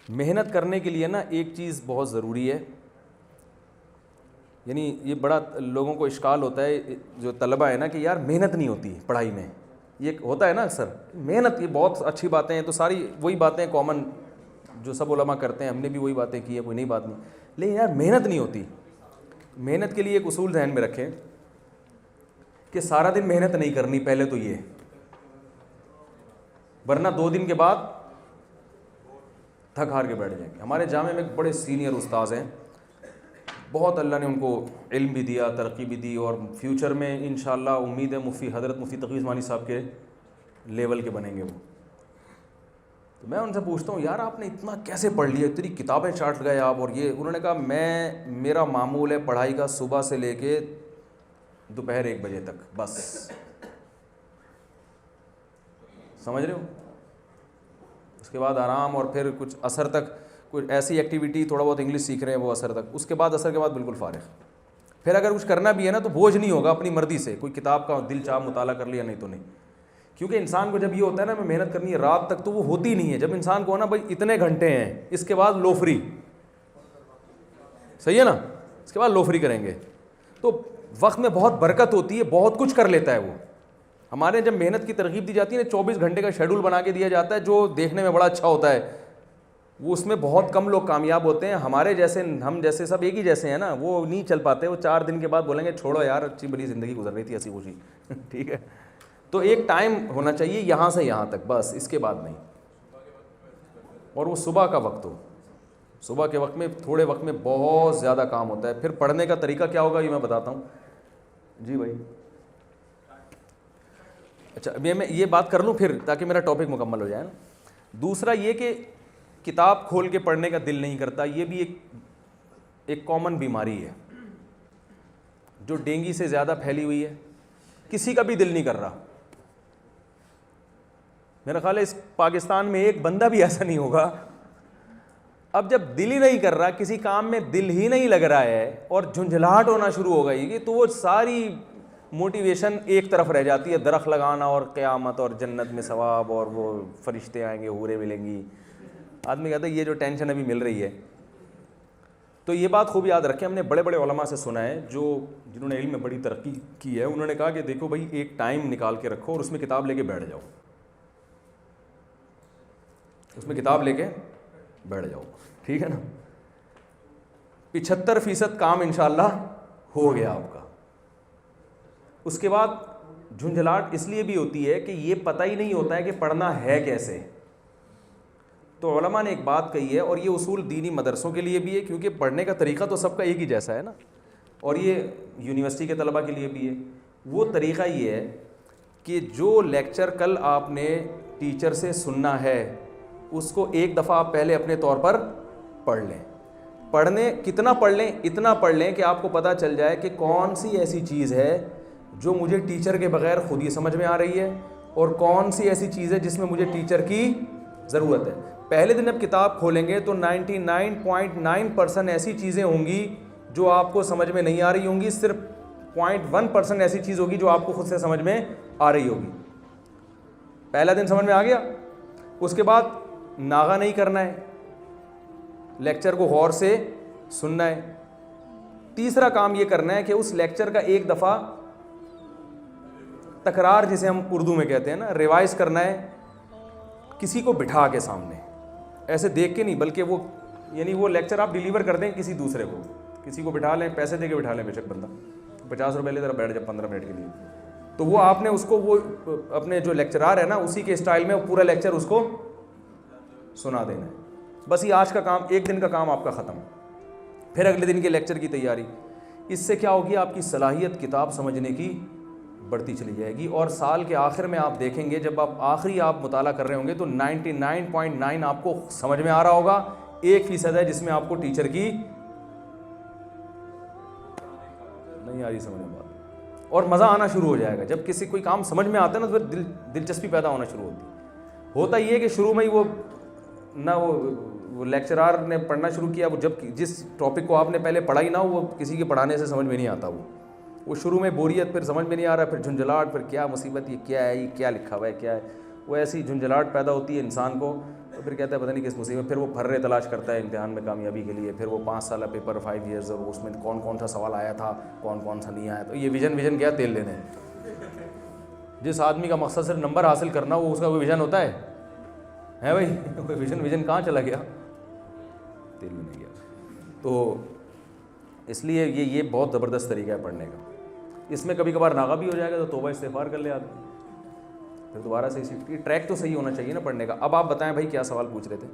محنت کرنے کے لیے نا ایک چیز بہت ضروری ہے، یعنی یہ بڑا لوگوں کو اشکال ہوتا ہے جو طلبہ ہے نا کہ یار محنت نہیں ہوتی پڑھائی میں، یہ ہوتا ہے نا اکثر. محنت یہ بہت اچھی باتیں ہیں، تو ساری وہی باتیں کامن جو سب علماء کرتے ہیں، ہم نے بھی وہی باتیں کی ہیں، کوئی نئی بات نہیں. لیکن یار محنت نہیں ہوتی. محنت کے لیے ایک اصول ذہن میں رکھیں کہ سارا دن محنت نہیں کرنی پہلے تو یہ، ورنہ 2 دن کے بعد تھک ہار کے بیٹھ جائیں گے. ہمارے جامعہ میں ایک بڑے سینئر استاذ ہیں، بہت اللہ نے ان کو علم بھی دیا، ترقی بھی دی، اور فیوچر میں انشاءاللہ امید ہے حضرت مفتی تقی عثمانی صاحب کے لیول کے بنیں گے وہ. تو میں ان سے پوچھتا ہوں یار آپ نے اتنا کیسے پڑھ لیا، اتنی کتابیں چاٹ گئے آپ، اور یہ انہوں نے کہا میرا معمول ہے پڑھائی کا صبح سے لے کے دوپہر 1 بجے تک بس. سمجھ رہے ہو؟ اس کے بعد آرام، اور پھر کچھ عصر تک کوئی ایسی ایکٹیویٹی، تھوڑا بہت انگلش سیکھ رہے ہیں وہ عصر تک، اس کے بعد عصر کے بعد بالکل فارغ. پھر اگر کچھ کرنا بھی ہے نا تو بوجھ نہیں ہوگا، اپنی مرضی سے کوئی کتاب کا دل چاہ مطالعہ کر لیا، نہیں تو نہیں. کیونکہ انسان کو جب یہ ہوتا ہے نا میں محنت کرنی ہے رات تک، تو وہ ہوتی نہیں ہے. جب انسان کو نا بھائی اتنے گھنٹے ہیں، اس کے بعد لو فری، صحیح ہے نا، اس کے بعد لو فری کریں گے تو وقت میں بہت برکت ہوتی ہے، بہت کچھ کر لیتا ہے وہ. ہمارے جب محنت کی ترغیب دی جاتی ہے نا، 24 گھنٹے کا شیڈول بنا کے دیا جاتا ہے جو دیکھنے میں بڑا اچھا ہوتا ہے، وہ اس میں بہت کم لوگ کامیاب ہوتے ہیں. ہمارے جیسے، ہم جیسے سب ایک ہی جیسے ہیں نا، وہ نہیں چل پاتے. وہ 4 دن کے بعد بولیں گے چھوڑو یار اچھی بڑی زندگی گزر رہی تھی ہنسی خوشی. ٹھیک ہے، تو ایک ٹائم ہونا چاہیے یہاں سے یہاں تک بس، اس کے بعد نہیں. اور وہ صبح کا وقت ہو، صبح کے وقت میں تھوڑے وقت میں بہت زیادہ کام ہوتا ہے. پھر پڑھنے کا طریقہ کیا ہوگا یہ میں بتاتا ہوں. جی بھائی، اچھا ابھی میں یہ بات کر لوں پھر تاکہ میرا ٹاپک مکمل ہو جائے نا. دوسرا یہ کہ کتاب کھول کے پڑھنے کا دل نہیں کرتا، یہ بھی ایک کامن بیماری ہے جو ڈینگی سے زیادہ پھیلی ہوئی ہے. کسی کا بھی دل نہیں کر رہا. میرا خیال ہے اس پاکستان میں ایک بندہ بھی ایسا نہیں ہوگا. اب جب دل ہی نہیں کر رہا، کسی کام میں دل ہی نہیں لگ رہا ہے اور جھنجھلاہٹ ہونا شروع ہو گئی، تو وہ ساری موٹیویشن ایک طرف رہ جاتی ہے. درخت لگانا اور قیامت اور جنت میں ثواب اور وہ فرشتے آئیں گے، حوریں ملیں گی. آدمی کہتا ہے یہ جو ٹینشن ابھی مل رہی ہے. تو یہ بات خوب یاد رکھیں، ہم نے بڑے بڑے علماء سے سنا ہے جنہوں نے علم میں بڑی ترقی کی ہے. انہوں نے کہا کہ دیکھو بھائی ایک ٹائم نکال کے رکھو اور اس میں کتاب لے کے بیٹھ جاؤ، اس میں کتاب لے کے بیٹھ جاؤ. ٹھیک ہے نا، 75% کام انشاءاللہ ہو گیا آپ کا. اس کے بعد جھنجھلاہٹ اس لیے بھی ہوتی ہے کہ یہ پتہ ہی نہیں ہوتا ہے کہ پڑھنا ہے کیسے. تو علماء نے ایک بات کہی ہے، اور یہ اصول دینی مدرسوں کے لیے بھی ہے کیونکہ پڑھنے کا طریقہ تو سب کا ایک ہی جیسا ہے نا، اور یہ یونیورسٹی کے طلباء کے لیے بھی ہے. وہ طریقہ یہ ہے کہ جو لیکچر کل آپ نے ٹیچر سے سننا ہے اس کو ایک دفعہ آپ پہلے اپنے طور پر پڑھ لیں. پڑھنے کتنا پڑھ لیں؟ اتنا پڑھ لیں کہ آپ کو پتہ چل جائے کہ کون سی ایسی چیز ہے جو مجھے ٹیچر کے بغیر خود ہی سمجھ میں آ رہی ہے، اور کون سی ایسی چیز ہے جس میں مجھے ٹیچر کی ضرورت ہے. پہلے دن اب کتاب کھولیں گے تو 99.9% ایسی چیزیں ہوں گی جو آپ کو سمجھ میں نہیں آ رہی ہوں گی، صرف 0.1% ایسی چیز ہوگی جو آپ کو خود سے سمجھ میں آ رہی ہوگی. پہلا دن سمجھ میں آ گیا، اس کے بعد ناغہ نہیں کرنا ہے، لیکچر کو غور سے سننا ہے. تیسرا کام یہ کرنا ہے کہ اس لیکچر کا ایک دفعہ تکرار، جسے ہم اردو میں کہتے ہیں نا، ریوائز کرنا ہے کسی کو بٹھا کے سامنے، ایسے دیکھ کے نہیں، بلکہ وہ یعنی وہ لیکچر آپ ڈیلیور کر دیں کسی دوسرے کو، کسی کو بٹھا لیں، پیسے دے کے بٹھا لیں، بے شک بندہ 50 روپے لے ذرا بیٹھ جب 15 منٹ کے لیے، تو وہ آپ نے اس کو وہ اپنے جو لیکچرار ہے نا اسی کے اسٹائل میں پورا لیکچر اس کو سنا دینا ہے. بس یہ آج کا کام، ایک دن کا کام آپ کا ختم. پھر اگلے دن کے لیکچر کی تیاری. اس سے کیا ہوگی؟ آپ کی صلاحیت کتاب سمجھنے کی بڑھتی چلی جائے گی، اور سال کے آخر میں آپ دیکھیں گے جب آپ مطالعہ کر رہے ہوں گے تو 99.9 آپ کو سمجھ میں آ رہا ہوگا. 1% ہے جس میں آپ کو ٹیچر کی نہیں آ رہی سمجھ میں بات، اور مزہ آنا شروع ہو جائے گا. جب کسی کوئی کام سمجھ میں آتا ہے نا تو پھر دلچسپی پیدا ہونا شروع ہوتی ہے. ہوتا یہ ہے کہ شروع میں ہی وہ لیکچرار نے پڑھنا شروع کیا، وہ جب جس ٹاپک کو آپ نے پہلے پڑھا ہی نہ ہو وہ کسی کے پڑھانے سے سمجھ میں نہیں آتا. وہ شروع میں بوریت، پھر سمجھ میں نہیں آ رہا، پھر جھنجھلاہٹ، پھر کیا مصیبت، یہ کیا ہے، یہ کیا لکھا ہوا ہے، کیا ہے. وہ ایسی جھنجھلاہٹ پیدا ہوتی ہے انسان کو، تو پھر کہتا ہے پتہ نہیں کس مصیبت، پھر وہ پھرے تلاش کرتا ہے امتحان میں کامیابی کے لیے، پھر وہ 5 سالہ پیپر 5 ایئرز، اور اس میں کون کون سا سوال آیا تھا، کون کون سا نہیں آیا. تو یہ ویژن کیا تیل لینے. جس آدمی کا مقصد صرف نمبر حاصل کرنا، وہ اس کا کوئی ویژن ہوتا ہے بھائی؟ کوئی ویژن کہاں چلا گیا؟ تیل لینے گیا. تو اس لیے یہ بہت زبردست طریقہ ہے پڑھنے کا. اس میں کبھی کبھار ناغہ بھی ہو جائے گا تو توبہ استغفار کر لے آدمی، پھر دوبارہ سے اسی ٹریک تو صحیح ہونا چاہیے نا پڑھنے کا. اب آپ بتائیں بھائی کیا سوال پوچھ رہے تھے؟